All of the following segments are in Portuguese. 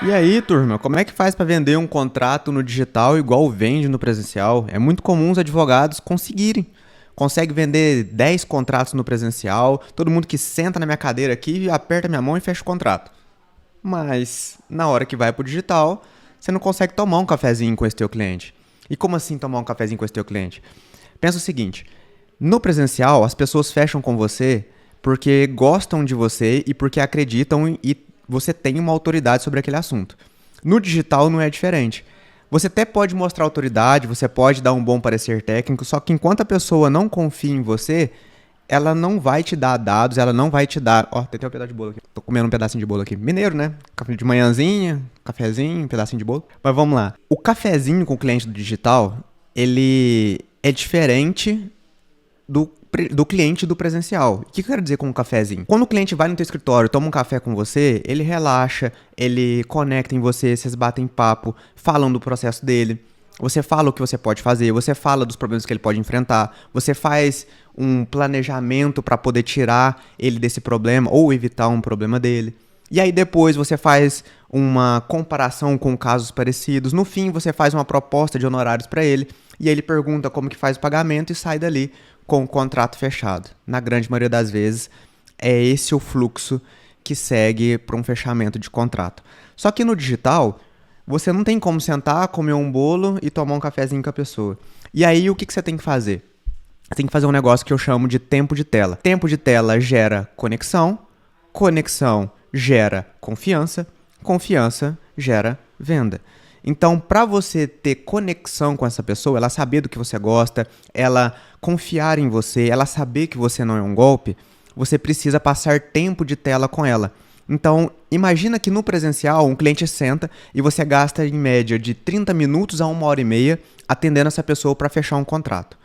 E aí, turma, como é que faz para vender um contrato no digital igual vende no presencial? É muito comum os advogados conseguirem. Consegue vender 10 contratos no presencial, todo mundo que senta na minha cadeira aqui aperta minha mão e fecha o contrato. Mas na hora que vai pro digital, você não consegue tomar um cafezinho com esse teu cliente. E como assim tomar um cafezinho com esse teu cliente? Pensa o seguinte, no presencial as pessoas fecham com você porque gostam de você e porque acreditam e você tem uma autoridade sobre aquele assunto. No digital não é diferente. Você até pode mostrar autoridade, você pode dar um bom parecer técnico, só que enquanto a pessoa não confia em você, ela não vai te dar dados, ela não vai te dar. Ó, tem até um pedaço de bolo aqui. Tô comendo um pedacinho de bolo aqui. Mineiro, né? Café de manhãzinha, cafezinho, um pedacinho de bolo. Mas vamos lá. O cafezinho com o cliente do digital, ele é diferente do cliente do presencial. O que eu quero dizer com um cafezinho? Quando o cliente vai no teu escritório, toma um café com você, ele relaxa, ele conecta em você, vocês batem papo, falam do processo dele. Você fala o que você pode fazer, você fala dos problemas que ele pode enfrentar, você faz um planejamento para poder tirar ele desse problema ou evitar um problema dele. E aí depois você faz uma comparação com casos parecidos. No fim, você faz uma proposta de honorários para ele e aí ele pergunta como que faz o pagamento e sai dali com o contrato fechado. Na grande maioria das vezes, é esse o fluxo que segue para um fechamento de contrato. Só que no digital, você não tem como sentar, comer um bolo e tomar um cafezinho com a pessoa. E aí, o que você tem que fazer? Você tem que fazer um negócio que eu chamo de tempo de tela. Tempo de tela gera conexão, conexão gera confiança, confiança gera venda. Então, para você ter conexão com essa pessoa, ela saber do que você gosta, ela confiar em você, ela saber que você não é um golpe, você precisa passar tempo de tela com ela. Então, imagina que no presencial um cliente senta e você gasta em média de 30 minutos a 1 hora e meia atendendo essa pessoa para fechar um contrato.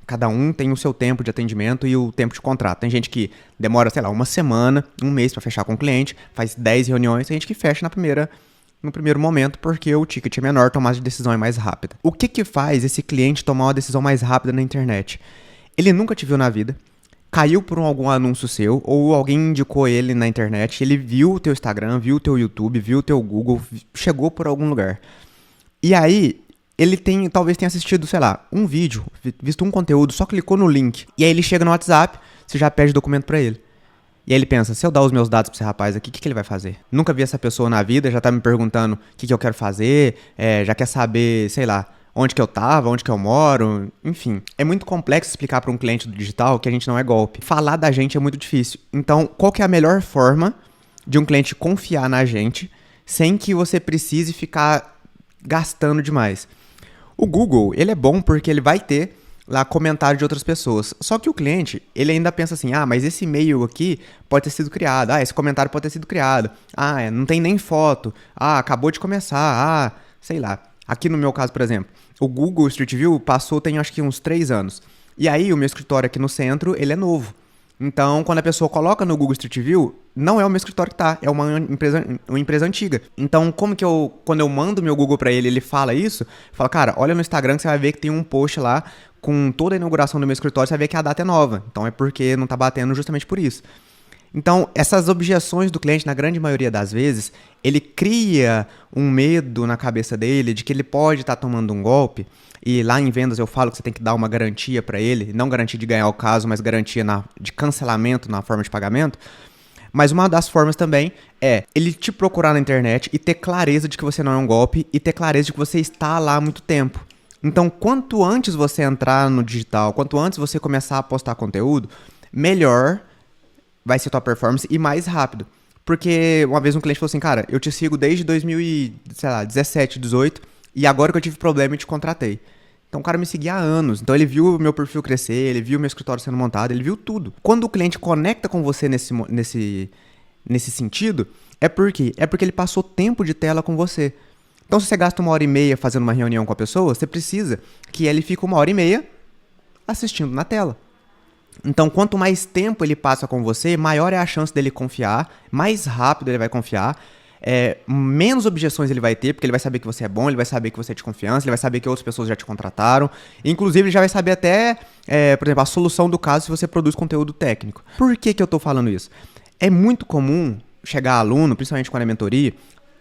Cada um tem o seu tempo de atendimento e o tempo de contrato. Tem gente que demora, sei lá, uma semana, um mês para fechar com o cliente, faz 10 reuniões, tem gente que fecha no primeiro momento porque o ticket é menor, a tomada de decisão é mais rápida. O que faz esse cliente tomar uma decisão mais rápida na internet? Ele nunca te viu na vida, caiu por algum anúncio seu, ou alguém indicou ele na internet, ele viu o teu Instagram, viu o teu YouTube, viu o teu Google, chegou por algum lugar. E aí, ele talvez tenha assistido, sei lá, um vídeo, visto um conteúdo, só clicou no link. E aí ele chega no WhatsApp, você já pede documento pra ele. E aí ele pensa, se eu dar os meus dados pra esse rapaz aqui, o que ele vai fazer? Nunca vi essa pessoa na vida, já tá me perguntando o que eu quero fazer, já quer saber, sei lá, onde que eu tava, onde que eu moro, enfim. É muito complexo explicar para um cliente do digital que a gente não é golpe. Falar da gente é muito difícil. Então, qual que é a melhor forma de um cliente confiar na gente sem que você precise ficar gastando demais? O Google, ele é bom porque ele vai ter lá comentário de outras pessoas. Só que o cliente, ele ainda pensa assim, mas esse e-mail aqui pode ter sido criado, esse comentário pode ter sido criado, não tem nem foto, acabou de começar, sei lá. Aqui no meu caso, por exemplo, o Google Street View passou tem acho que uns 3 anos. E aí o meu escritório aqui no centro, ele é novo. Então, quando a pessoa coloca no Google Street View, não é o meu escritório que tá, é uma empresa antiga. Então, como que quando eu mando meu Google pra ele, ele fala isso, fala, cara, olha no Instagram que você vai ver que tem um post lá com toda a inauguração do meu escritório, você vai ver que a data é nova. Então, é porque não tá batendo justamente por isso. Então, essas objeções do cliente, na grande maioria das vezes, ele cria um medo na cabeça dele de que ele pode estar tomando um golpe. E lá em vendas eu falo que você tem que dar uma garantia para ele, não garantia de ganhar o caso, mas garantia de cancelamento na forma de pagamento. Mas uma das formas também é ele te procurar na internet e ter clareza de que você não é um golpe e ter clareza de que você está lá há muito tempo. Então, quanto antes você entrar no digital, quanto antes você começar a postar conteúdo, melhor vai ser tua performance e mais rápido. Porque uma vez um cliente falou assim, cara, eu te sigo desde 2017, 18, e agora que eu tive problema eu te contratei. Então o cara me seguia há anos, então ele viu o meu perfil crescer, ele viu o meu escritório sendo montado, ele viu tudo. Quando o cliente conecta com você nesse sentido, é porque ele passou tempo de tela com você. Então se você gasta 1 hora e meia fazendo uma reunião com a pessoa, você precisa que ele fique 1 hora e meia assistindo na tela. Então, quanto mais tempo ele passa com você, maior é a chance dele confiar, mais rápido ele vai confiar, menos objeções ele vai ter, porque ele vai saber que você é bom, ele vai saber que você é de confiança, ele vai saber que outras pessoas já te contrataram. Inclusive, ele já vai saber até, por exemplo, a solução do caso se você produz conteúdo técnico. Por que eu estou falando isso? É muito comum chegar aluno, principalmente quando é mentoria,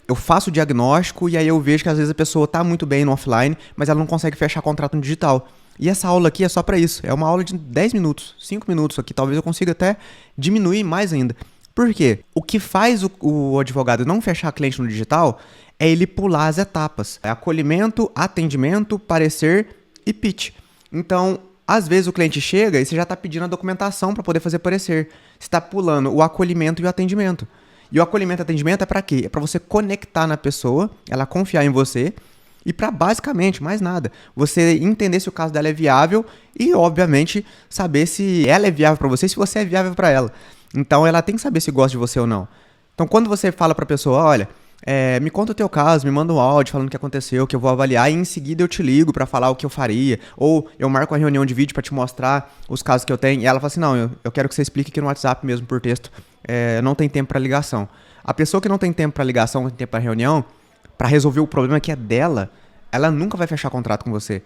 eu faço o diagnóstico e aí eu vejo que às vezes a pessoa tá muito bem no offline, mas ela não consegue fechar contrato no digital. E essa aula aqui é só para isso. É uma aula de 10 minutos, 5 minutos aqui. Talvez eu consiga até diminuir mais ainda. Por quê? O que faz o advogado não fechar cliente no digital é ele pular as etapas. É acolhimento, atendimento, parecer e pitch. Então, às vezes o cliente chega e você já está pedindo a documentação para poder fazer parecer. Você está pulando o acolhimento e o atendimento. E o acolhimento e atendimento é para quê? É para você conectar na pessoa, ela confiar em você e para basicamente mais nada. Você entender se o caso dela é viável e, obviamente, saber se ela é viável para você e se você é viável para ela. Então, ela tem que saber se gosta de você ou não. Então, quando você fala para a pessoa, olha, me conta o teu caso, me manda um áudio falando o que aconteceu, que eu vou avaliar e em seguida eu te ligo para falar o que eu faria. Ou eu marco uma reunião de vídeo para te mostrar os casos que eu tenho. E ela fala assim, não, eu quero que você explique aqui no WhatsApp mesmo por texto. Não tem tempo para ligação. A pessoa que não tem tempo para ligação, não tem tempo para reunião, para resolver o problema que é dela, ela nunca vai fechar contrato com você.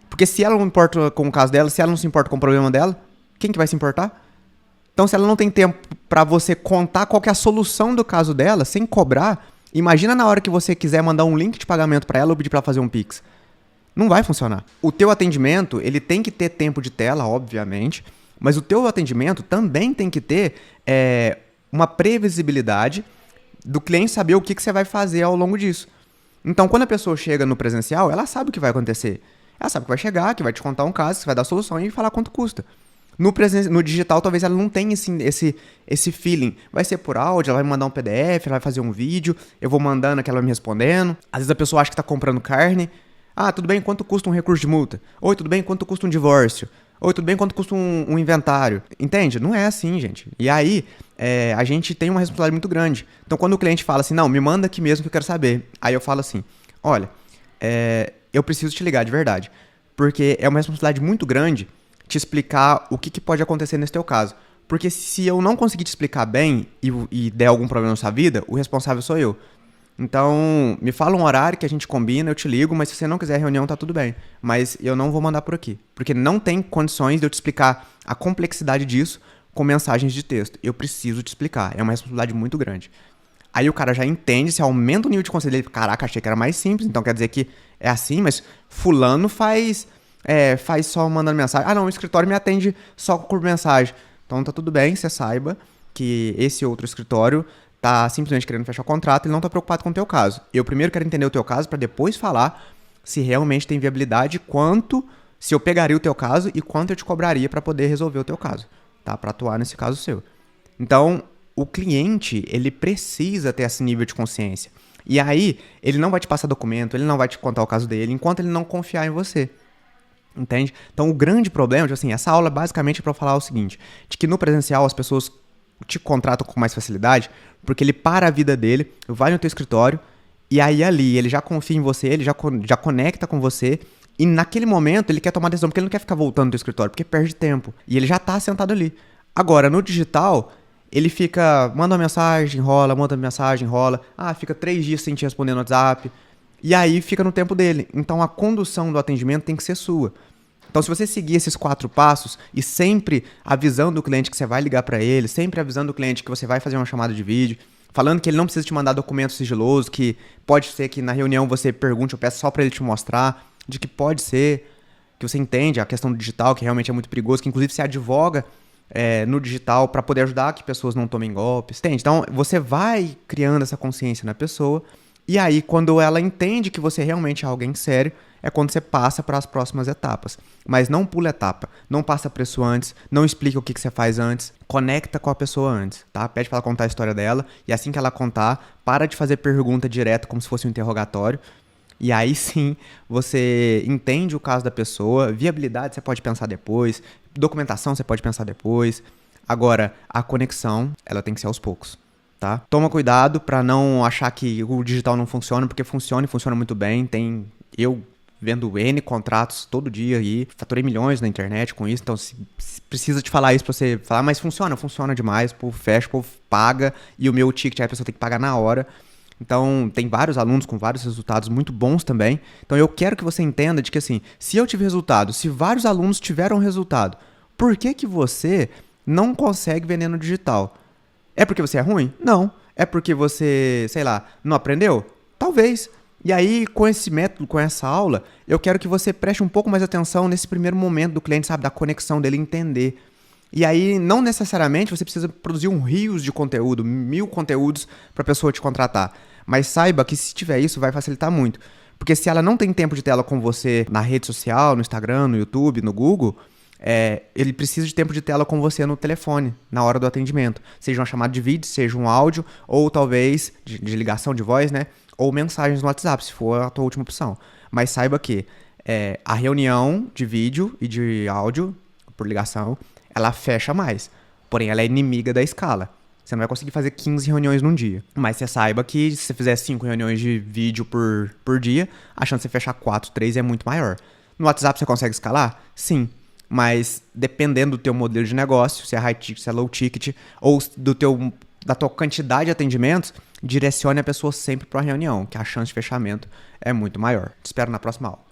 Porque se ela não importa com o caso dela, se ela não se importa com o problema dela, quem que vai se importar? Então, se ela não tem tempo para você contar qual que é a solução do caso dela, sem cobrar, imagina na hora que você quiser mandar um link de pagamento para ela ou pedir para ela fazer um Pix. Não vai funcionar. O teu atendimento, ele tem que ter tempo de tela, obviamente, mas o teu atendimento também tem que ter uma previsibilidade do cliente saber o que você vai fazer ao longo disso. Então, quando a pessoa chega no presencial, ela sabe o que vai acontecer. Ela sabe que vai chegar, que vai te contar um caso, que vai dar a solução e falar quanto custa. No digital, talvez ela não tenha esse feeling. Vai ser por áudio, ela vai me mandar um PDF, ela vai fazer um vídeo, eu vou mandando que ela vai me respondendo. Às vezes a pessoa acha que está comprando carne. Ah, tudo bem, quanto custa um recurso de multa? Oi, tudo bem, quanto custa um divórcio? Oi, tudo bem, quanto custa um inventário? Entende? Não é assim, gente. E aí, a gente tem uma responsabilidade muito grande. Então, quando o cliente fala assim, não, me manda aqui mesmo que eu quero saber. Aí eu falo assim, olha, eu preciso te ligar de verdade. Porque é uma responsabilidade muito grande te explicar o que pode acontecer nesse teu caso. Porque se eu não conseguir te explicar bem e der algum problema na sua vida, o responsável sou eu. Então, me fala um horário que a gente combina, eu te ligo, mas se você não quiser reunião, tá tudo bem. Mas eu não vou mandar por aqui. Porque não tem condições de eu te explicar a complexidade disso com mensagens de texto. Eu preciso te explicar. É uma responsabilidade muito grande. Aí o cara já entende, se aumenta o nível de consciência dele. Caraca, achei que era mais simples, então quer dizer que é assim, mas fulano faz só mandando mensagem. Ah, não, o escritório me atende só por mensagem. Então tá tudo bem, você saiba que esse outro escritório tá simplesmente querendo fechar o contrato e não tá preocupado com o teu caso. Eu primeiro quero entender o teu caso para depois falar se realmente tem viabilidade, se eu pegaria o teu caso e quanto eu te cobraria para poder resolver o teu caso, tá? Para atuar nesse caso seu. Então, o cliente, ele precisa ter esse nível de consciência. E aí, ele não vai te passar documento, ele não vai te contar o caso dele enquanto ele não confiar em você. Entende? Então, o grande problema, assim, essa aula basicamente é para falar o seguinte, de que no presencial as pessoas te contratam com mais facilidade, porque ele para a vida dele, vai no teu escritório, e aí ali ele já confia em você, ele já conecta com você, e naquele momento ele quer tomar decisão, porque ele não quer ficar voltando no teu escritório, porque perde tempo, e ele já tá sentado ali. Agora, no digital, ele manda uma mensagem, enrola, fica 3 dias sem te responder no WhatsApp, e aí fica no tempo dele. Então a condução do atendimento tem que ser sua. Então, se você seguir esses 4 passos e sempre avisando o cliente que você vai ligar para ele, sempre avisando o cliente que você vai fazer uma chamada de vídeo, falando que ele não precisa te mandar documento sigiloso, que pode ser que na reunião você pergunte ou peça só para ele te mostrar, de que pode ser, que você entende a questão do digital, que realmente é muito perigoso, que inclusive você advoga no digital para poder ajudar que pessoas não tomem golpes. Entende? Então, você vai criando essa consciência na pessoa. E aí, quando ela entende que você realmente é alguém sério, é quando você passa para as próximas etapas. Mas não pula etapa, não passa preço antes, não explica o que você faz antes, conecta com a pessoa antes, tá? Pede para ela contar a história dela, e assim que ela contar, para de fazer pergunta direta como se fosse um interrogatório. E aí sim, você entende o caso da pessoa, viabilidade você pode pensar depois, documentação você pode pensar depois. Agora, a conexão, ela tem que ser aos poucos. Tá? Toma cuidado para não achar que o digital não funciona, porque funciona e funciona muito bem. Eu vendo N contratos todo dia aí, faturei milhões na internet com isso, então se precisa te falar isso pra você falar, mas funciona demais, o povo fecha, o povo paga, e o meu ticket a pessoa tem que pagar na hora. Então, tem vários alunos com vários resultados muito bons também. Então, eu quero que você entenda de que, assim, se eu tive resultado, se vários alunos tiveram resultado, por que você não consegue vender no digital? É porque você é ruim? Não. É porque você, sei lá, não aprendeu? Talvez. E aí, com esse método, com essa aula, eu quero que você preste um pouco mais atenção nesse primeiro momento do cliente, sabe? Da conexão dele entender. E aí, não necessariamente você precisa produzir um rios de conteúdo, 1000 conteúdos para a pessoa te contratar. Mas saiba que se tiver isso, vai facilitar muito. Porque se ela não tem tempo de tela com você na rede social, no Instagram, no YouTube, no Google, ele precisa de tempo de tela com você no telefone, na hora do atendimento. Seja uma chamada de vídeo, seja um áudio, ou talvez de ligação de voz, né? Ou mensagens no WhatsApp, se for a tua última opção. Mas saiba que a reunião de vídeo e de áudio, por ligação, ela fecha mais. Porém, ela é inimiga da escala. Você não vai conseguir fazer 15 reuniões num dia. Mas você saiba que se você fizer 5 reuniões de vídeo por dia, a chance de você fechar 4, 3 é muito maior. No WhatsApp você consegue escalar? Sim. Mas dependendo do teu modelo de negócio, se é high ticket, se é low ticket, ou da tua quantidade de atendimentos, direcione a pessoa sempre para a reunião, que a chance de fechamento é muito maior. Te espero na próxima aula.